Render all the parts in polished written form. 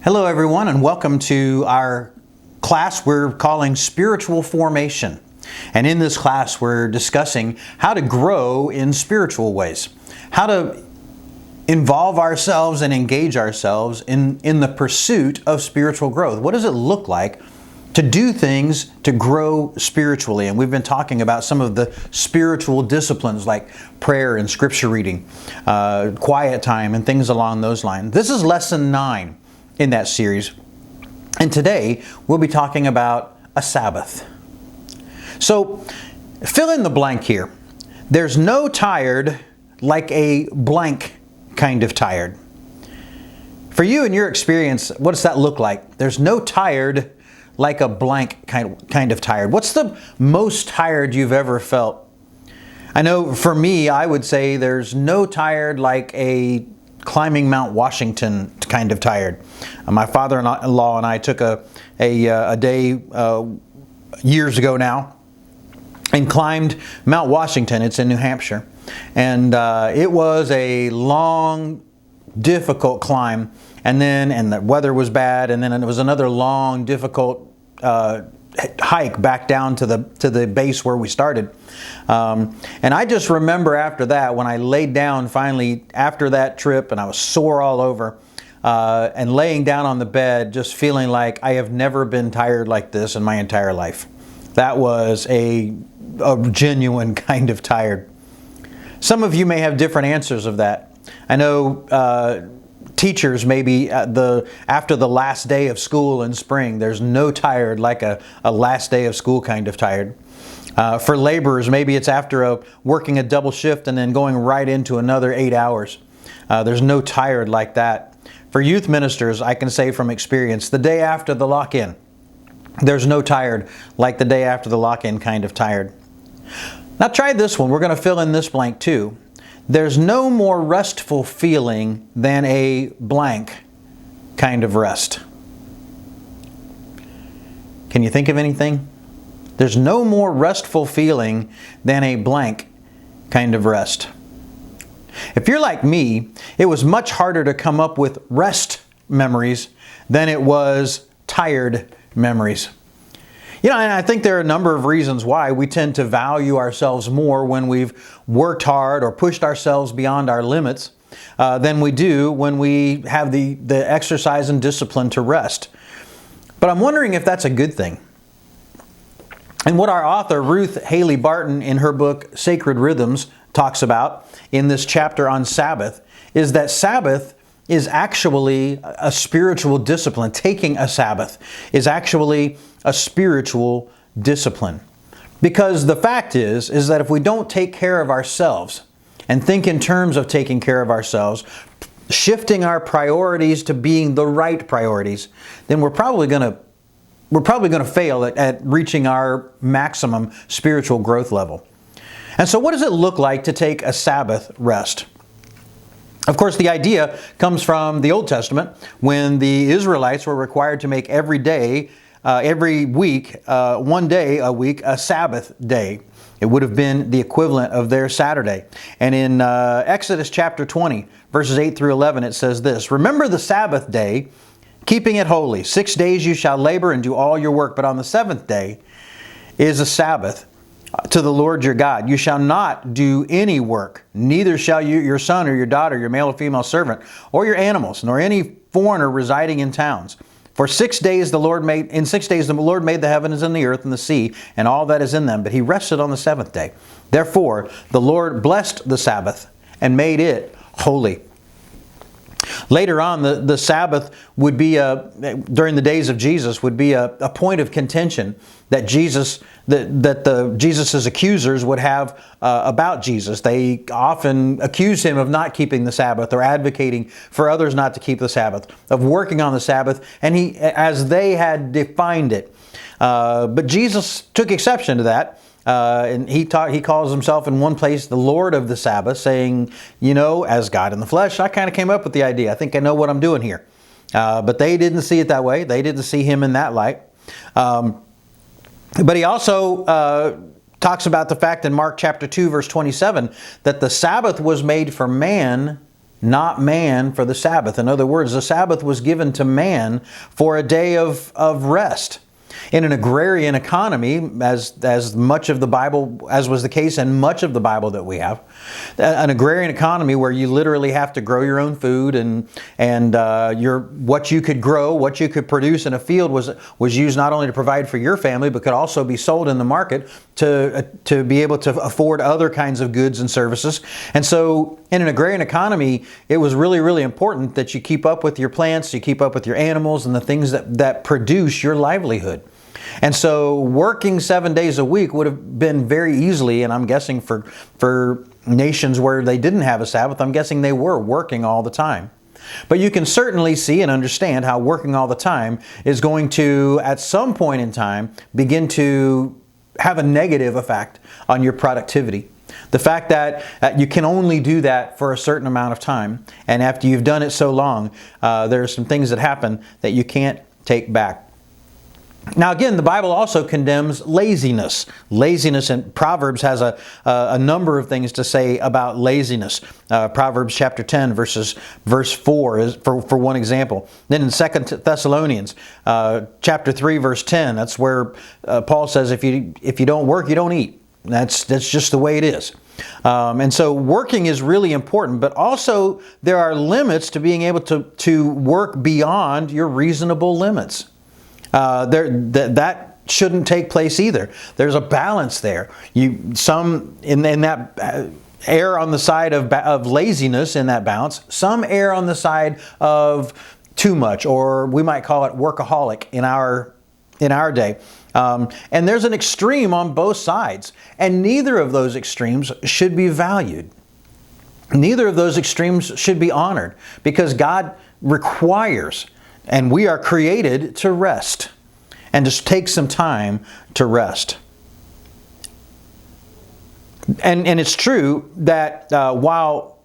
Hello everyone, and welcome to our class we're calling Spiritual Formation. And in this class we're discussing how to grow in spiritual ways, how to involve ourselves and engage ourselves in the pursuit of spiritual growth. What does it look like to do things to grow spiritually? And we've been talking about some of the spiritual disciplines like prayer and scripture reading, quiet time, and things along those lines. This is lesson 9 in that series. And today we'll be talking about a Sabbath. So fill in the blank here. There's no tired like a blank kind of tired. For you in your experience, what does that look like? There's no tired like a blank kind of tired. What's the most tired you've ever felt? I know for me, I would say there's no tired like a climbing Mount Washington kind of tired. My father-in-law and I took a day years ago now and climbed Mount Washington. It's in New Hampshire. And it was a long, difficult climb. And the weather was bad. And then it was another long, difficult hike back down to the base where we started. And I just remember after that, when I laid down finally after that trip and I was sore all over, and laying down on the bed, just feeling like I have never been tired like this in my entire life. That was a genuine kind of tired. Some of you may have different answers of that. I know teachers, maybe after the last day of school in spring, there's no tired like a last day of school kind of tired. For laborers, maybe it's after working a double shift and then going right into another 8 hours. There's no tired like that. For youth ministers, I can say from experience, the day after the lock-in, there's no tired like the day after the lock-in kind of tired. Now try this one. We're going to fill in this blank too. There's no more restful feeling than a blank kind of rest. Can you think of anything? There's no more restful feeling than a blank kind of rest. If you're like me, it was much harder to come up with rest memories than it was tired memories. You know, and I think there are a number of reasons why we tend to value ourselves more when we've worked hard or pushed ourselves beyond our limits than we do when we have the exercise and discipline to rest. But I'm wondering if that's a good thing. And what our author, Ruth Haley Barton, in her book Sacred Rhythms, talks about in this chapter on Sabbath is that Sabbath is actually a spiritual discipline. Taking a Sabbath is actually a spiritual discipline. Because the fact is that if we don't take care of ourselves and think in terms of taking care of ourselves, shifting our priorities to being the right priorities, then we're probably going to fail at reaching our maximum spiritual growth level. And so what does it look like to take a Sabbath rest? Of course, the idea comes from the Old Testament when the Israelites were required to make every week, one day a week, a Sabbath day. It would have been the equivalent of their Saturday. And in Exodus chapter 20, verses 8 through 11, it says this: "Remember the Sabbath day, keeping it holy. 6 days you shall labor and do all your work, but on the seventh day is a Sabbath to the Lord your God. You shall not do any work, neither shall you, your son or your daughter, your male or female servant, or your animals, nor any foreigner residing in towns. For 6 days the Lord made the heavens and the earth and the sea and all that is in them, but he rested on the seventh day. Therefore the Lord blessed the Sabbath and made it holy." Later on, the Sabbath would be, during the days of Jesus, would be a point of contention that Jesus' accusers would have about Jesus. They often accused him of not keeping the Sabbath or advocating for others not to keep the Sabbath, of working on the Sabbath, and as they had defined it. But Jesus took exception to that. And he calls himself in one place the Lord of the Sabbath, saying, you know, as God in the flesh, I kind of came up with the idea. I think I know what I'm doing here. But they didn't see it that way. They didn't see him in that light. But he also talks about the fact in Mark chapter 2, verse 27, that the Sabbath was made for man, not man for the Sabbath. In other words, the Sabbath was given to man for a day of rest. In an agrarian economy, as much of the Bible, as was the case in much of the Bible that we have, an agrarian economy where you literally have to grow your own food, and what you could grow, what you could produce in a field was used not only to provide for your family, but could also be sold in the market to be able to afford other kinds of goods and services. And so in an agrarian economy, it was really, really important that you keep up with your plants, you keep up with your animals and the things that produce your livelihood. And so working 7 days a week would have been very easily, and I'm guessing for nations where they didn't have a Sabbath, I'm guessing they were working all the time. But you can certainly see and understand how working all the time is going to, at some point in time, begin to have a negative effect on your productivity. The fact that you can only do that for a certain amount of time, and after you've done it so long, there are some things that happen that you can't take back. Now again, the Bible also condemns laziness. Laziness, and Proverbs has a number of things to say about laziness. Proverbs chapter 10 verse 4 is for one example. Then in 2 Thessalonians chapter 3 verse 10, that's where Paul says if you don't work, you don't eat. That's just the way it is. And so working is really important, but also there are limits to being able to work beyond your reasonable limits. That shouldn't take place either. There's a balance there. Some in that err on the side of laziness in that balance. Some err on the side of too much, or we might call it workaholic in our day. And there's an extreme on both sides, and neither of those extremes should be valued. Neither of those extremes should be honored, because God requires, and we are created to rest and just take some time to rest. And it's true that while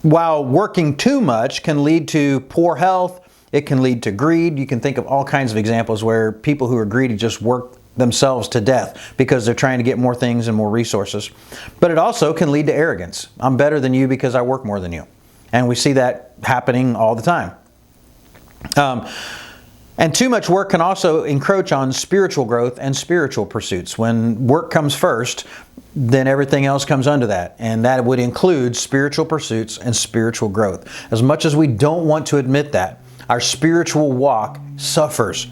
working too much can lead to poor health, it can lead to greed. You can think of all kinds of examples where people who are greedy just work themselves to death because they're trying to get more things and more resources. But it also can lead to arrogance. I'm better than you because I work more than you. And we see that happening all the time. And too much work can also encroach on spiritual growth and spiritual pursuits. When work comes first, then everything else comes under that. And that would include spiritual pursuits and spiritual growth. As much as we don't want to admit that, our spiritual walk suffers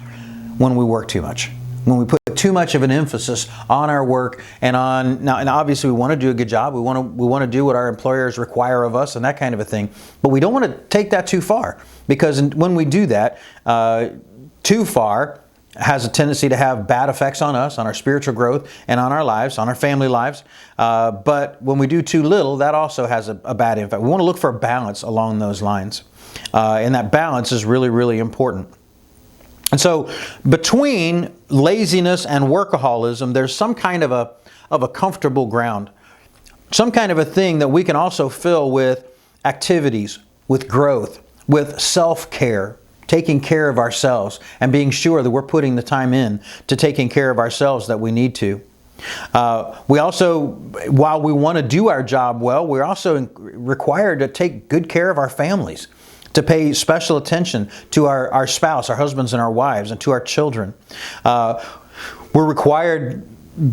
when we work too much. When we put too much of an emphasis on our work and obviously we want to do a good job. We want to do what our employers require of us and that kind of a thing. But we don't want to take that too far, because when we do that too far, has a tendency to have bad effects on us, on our spiritual growth, and on our lives, on our family lives. But when we do too little, that also has a bad impact. We want to look for a balance along those lines. And that balance is really, really important. And so between laziness and workaholism, there's some kind of a comfortable ground. Some kind of a thing that we can also fill with activities, with growth, with self-care, taking care of ourselves and being sure that we're putting the time in to taking care of ourselves that we need to. We also, while we want to do our job well, we're also required to take good care of our families, to pay special attention to our spouse, our husbands and our wives, and to our children. We're required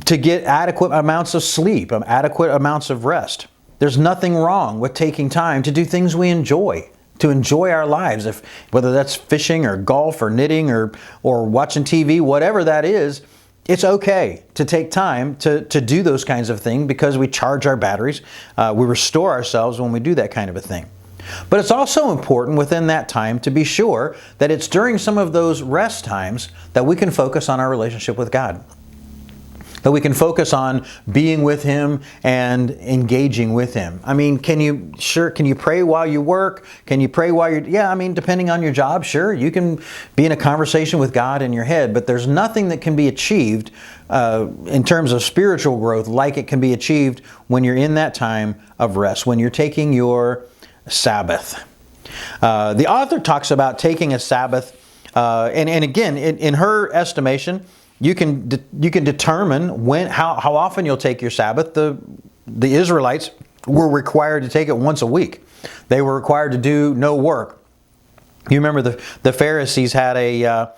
to get adequate amounts of sleep, adequate amounts of rest. There's nothing wrong with taking time to do things we enjoy, to enjoy our lives, whether that's fishing or golf or knitting or watching TV, whatever that is. It's okay to take time to do those kinds of things, because we charge our batteries. We restore ourselves when we do that kind of a thing. But it's also important within that time to be sure that it's during some of those rest times that we can focus on our relationship with God. That we can focus on being with Him and engaging with Him. I mean, can you pray while you work? Can you pray while depending on your job, sure, you can be in a conversation with God in your head, but there's nothing that can be achieved in terms of spiritual growth like it can be achieved when you're in that time of rest, when you're taking your Sabbath. The author talks about taking a Sabbath, and again, in her estimation, you can determine how often you'll take your Sabbath. The Israelites were required to take it once a week. They were required to do no work. You remember the Pharisees had a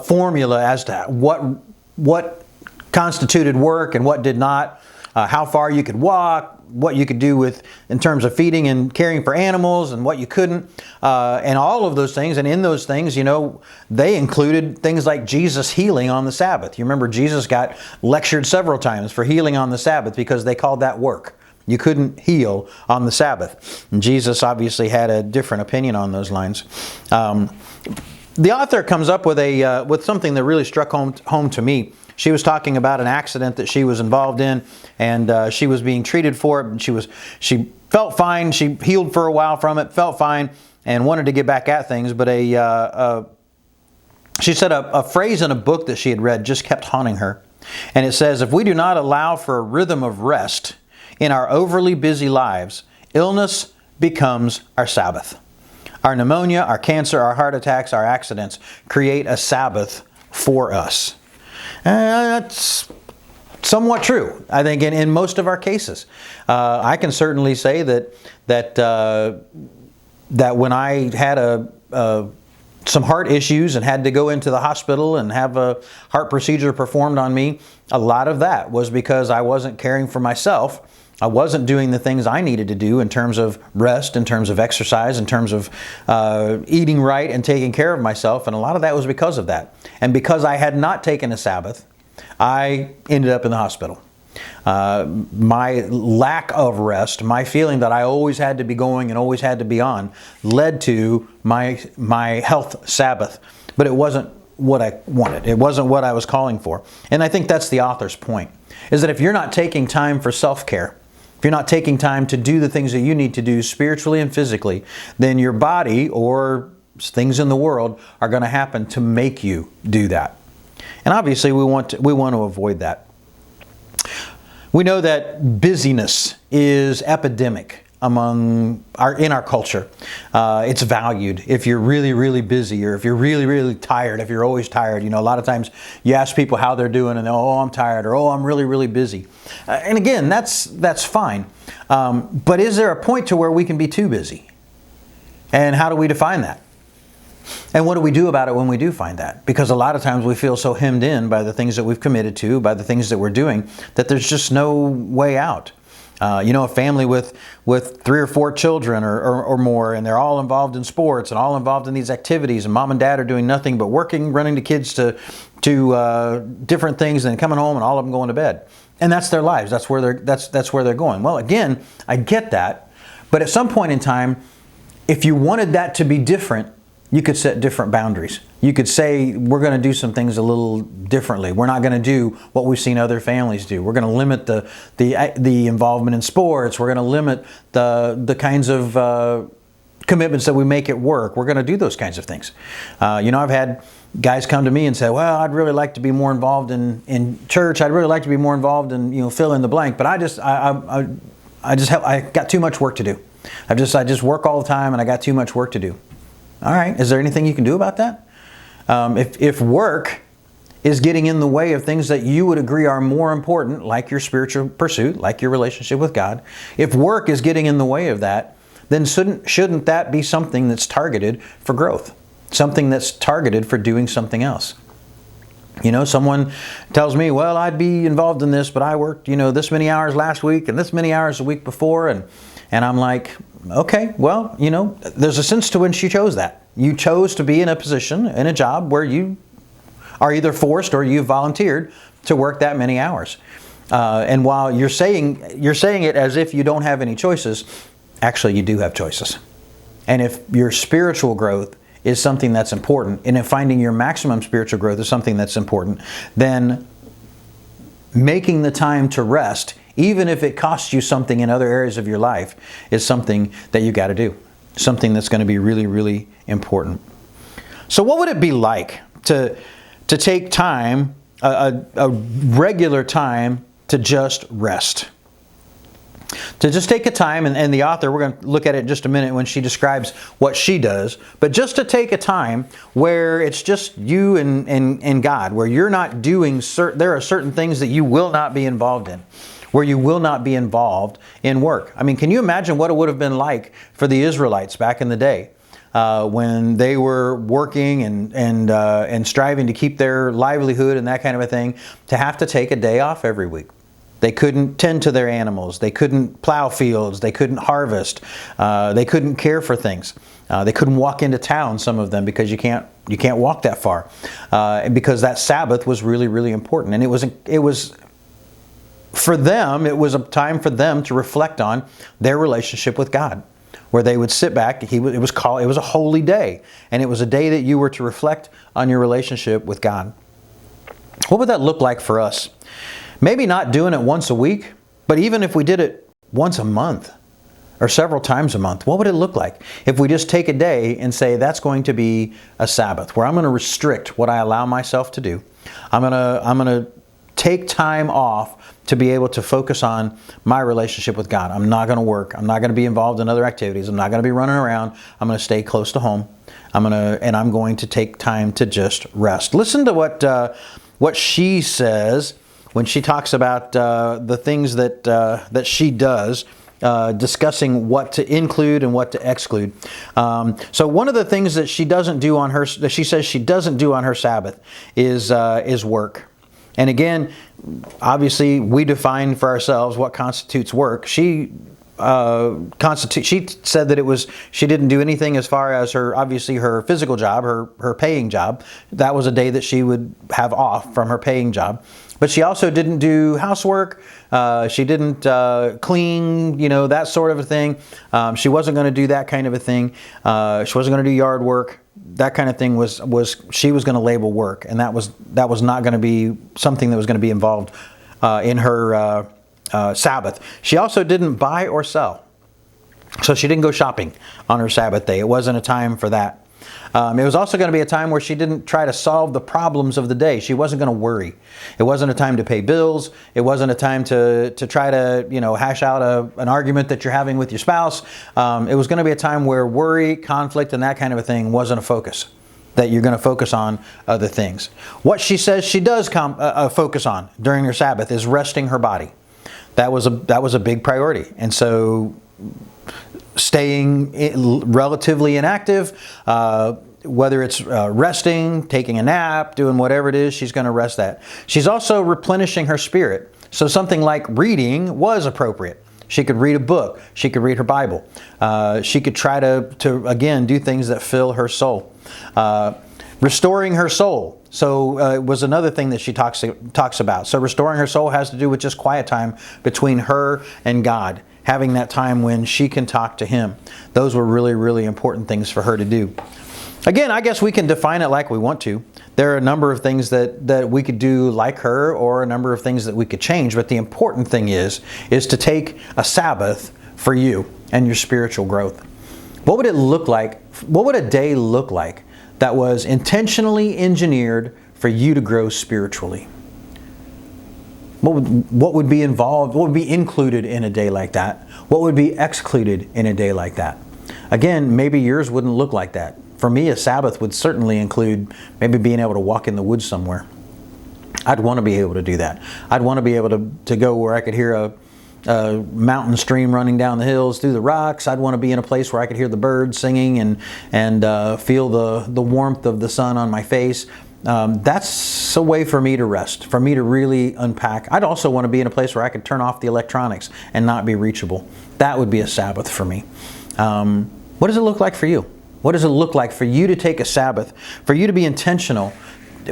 formula as to what constituted work and what did not, how far you could walk, what you could do in terms of feeding and caring for animals, and what you couldn't, and all of those things. And in those things, they included things like Jesus healing on the Sabbath. You remember Jesus got lectured several times for healing on the Sabbath because they called that work. You couldn't heal on the Sabbath. And Jesus obviously had a different opinion on those lines. The author comes up with something that really struck home to me. She was talking about an accident that she was involved in, and she was being treated for it. And she felt fine. She healed for a while from it, felt fine, and wanted to get back at things. But she said a phrase in a book that she had read just kept haunting her. And it says, "If we do not allow for a rhythm of rest in our overly busy lives, illness becomes our Sabbath. Our pneumonia, our cancer, our heart attacks, our accidents create a Sabbath for us." That's somewhat true, I think, in most of our cases. I can certainly say that when I had some heart issues and had to go into the hospital and have a heart procedure performed on me, a lot of that was because I wasn't caring for myself. I wasn't doing the things I needed to do in terms of rest, in terms of exercise, in terms of eating right and taking care of myself. And a lot of that was because of that. And because I had not taken a Sabbath, I ended up in the hospital. My lack of rest, my feeling that I always had to be going and always had to be on, led to my health Sabbath. But it wasn't what I wanted. It wasn't what I was calling for. And I think that's the author's point, is that if you're not taking time for self-care, if you're not taking time to do the things that you need to do spiritually and physically, then your body or things in the world are going to happen to make you do that. And obviously we want to avoid that. We know that busyness is epidemic in our culture. It's valued if you're really, really busy, or if you're really, really tired, if you're always tired. A lot of times you ask people how they're doing and they're, "Oh, I'm tired," or "Oh, I'm really, really busy." And again, that's fine. But is there a point to where we can be too busy? And how do we define that? And what do we do about it when we do find that? Because a lot of times we feel so hemmed in by the things that we've committed to, by the things that we're doing, that there's just no way out. A family with 3 or 4 children or more, and they're all involved in sports and all involved in these activities, and mom and dad are doing nothing but working, running the kids to different things, and then coming home, and all of them going to bed. And that's their lives. That's where they're going. Well, again, I get that, but at some point in time, if you wanted that to be different, you could set different boundaries. You could say, we're going to do some things a little differently. We're not going to do what we've seen other families do. We're going to limit the involvement in sports. We're going to limit the kinds of commitments that we make at work. We're going to do those kinds of things. I've had guys come to me and say, "Well, I'd really like to be more involved in church. I'd really like to be more involved in fill in the blank. But I got too much work to do. I just work all the time, and I got too much work to do." All right, is there anything you can do about that? If work is getting in the way of things that you would agree are more important, like your spiritual pursuit, like your relationship with God, if work is getting in the way of that, then shouldn't that be something that's targeted for growth? Something that's targeted for doing something else? Someone tells me, "Well, I'd be involved in this, but I worked, this many hours last week and this many hours the week before," and I'm like, okay, well, there's a sense to which you chose that. You chose to be in a position, in a job where you are either forced or you volunteered to work that many hours. And while you're saying it as if you don't have any choices, actually you do have choices. And if your spiritual growth is something that's important, and if finding your maximum spiritual growth is something that's important, then making the time to rest, even if it costs you something in other areas of your life, is something that you got to do. Something that's going to be really, really important. So what would it be like to take time, a regular time, to just rest? To just take a time, and the author, we're going to look at it in just a minute when she describes what she does, but just to take a time where it's just you and God, where you're not doing there are certain things that you will not be involved in, where you will not be involved in work. I mean, can you imagine what it would have been like for the Israelites back in the day when they were working and striving to keep their livelihood and that kind of a thing, to have to take a day off every week? They couldn't tend to their animals. They couldn't plow fields. They couldn't harvest. They couldn't care for things. They couldn't walk into town, some of them, because you can't walk that far. Because that Sabbath was really, really important. And it was for them, it was a time for them to reflect on their relationship with God, where they would sit back. It was a holy day, and it was a day that you were to reflect on your relationship with God. What would that look like for us? Maybe not doing it once a week, but even if we did it once a month or several times a month, what would it look like if we just take a day and say that's going to be a Sabbath where I'm going to restrict what I allow myself to do. I'm going to take time off to be able to focus on my relationship with God. I'm not going to work. I'm not going to be involved in other activities. I'm not going to be running around. I'm going to stay close to home. I'm going to take time to just rest. Listen to what she says when she talks about the things that she does, discussing what to include and what to exclude. So one of the things that she says she doesn't do on her Sabbath is work. And again, obviously, we define for ourselves what constitutes work. She said that she didn't do anything as far as her physical job, her paying job. That was a day that she would have off from her paying job. But she also didn't do housework. She didn't clean, that sort of a thing. She wasn't going to do that kind of a thing. She wasn't going to do yard work. That kind of thing she was going to label work, and that was not going to be something that was going to be involved in her Sabbath. She also didn't buy or sell. So she didn't go shopping on her Sabbath day. It wasn't a time for that. It was also going to be a time where she didn't try to solve the problems of the day. She wasn't going to worry. It wasn't a time to pay bills. It wasn't a time to try to hash out an argument that you're having with your spouse. It was going to be a time where worry, conflict, and that kind of a thing wasn't a focus. That you're going to focus on other things. What she says she does focus on during her Sabbath is resting her body. That was a big priority, and so staying relatively inactive, whether it's resting, taking a nap, doing whatever it is, she's going to rest that. She's also replenishing her spirit. So something like reading was appropriate. She could read a book. She could read her Bible. She could try to again, do things that fill her soul. Restoring her soul. So it was another thing that she talks about. So restoring her soul has to do with just quiet time between her and God. Having that time when she can talk to Him. Those were really, really important things for her to do. Again, I guess we can define it like we want to. There are a number of things that we could do like her, or a number of things that we could change. But the important thing is to take a Sabbath for you and your spiritual growth. What would it look like? What would a day look like that was intentionally engineered for you to grow spiritually? What would be involved? What would be included in a day like that? What would be excluded in a day like that? Again, maybe yours wouldn't look like that. For me, a Sabbath would certainly include maybe being able to walk in the woods somewhere. I'd want to be able to do that. I'd want to be able to go where I could hear a mountain stream running down the hills through the rocks. I'd want to be in a place where I could hear the birds singing and feel the warmth of the sun on my face. That's a way for me to rest, for me to really unpack. I'd also want to be in a place where I could turn off the electronics and not be reachable. That would be a Sabbath for me. What does it look like for you? What does it look like for you to take a Sabbath, for you to be intentional,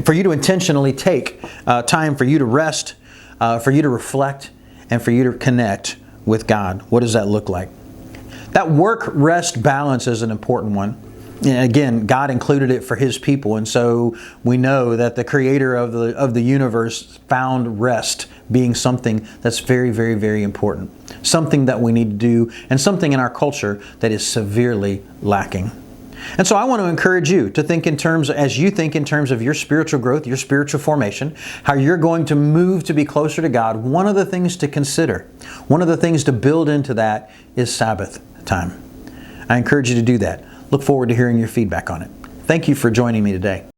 for you to intentionally take time for you to rest, for you to reflect, and for you to connect with God? What does that look like? That work-rest balance is an important one. And again, God included it for His people, and so we know that the Creator of the universe found rest being something that's very, very, very important. Something that we need to do, and something in our culture that is severely lacking. And so I want to encourage you to think as you think in terms of your spiritual growth, your spiritual formation, how you're going to move to be closer to God. One of the things to consider, one of the things to build into that is Sabbath time. I encourage you to do that. Look forward to hearing your feedback on it. Thank you for joining me today.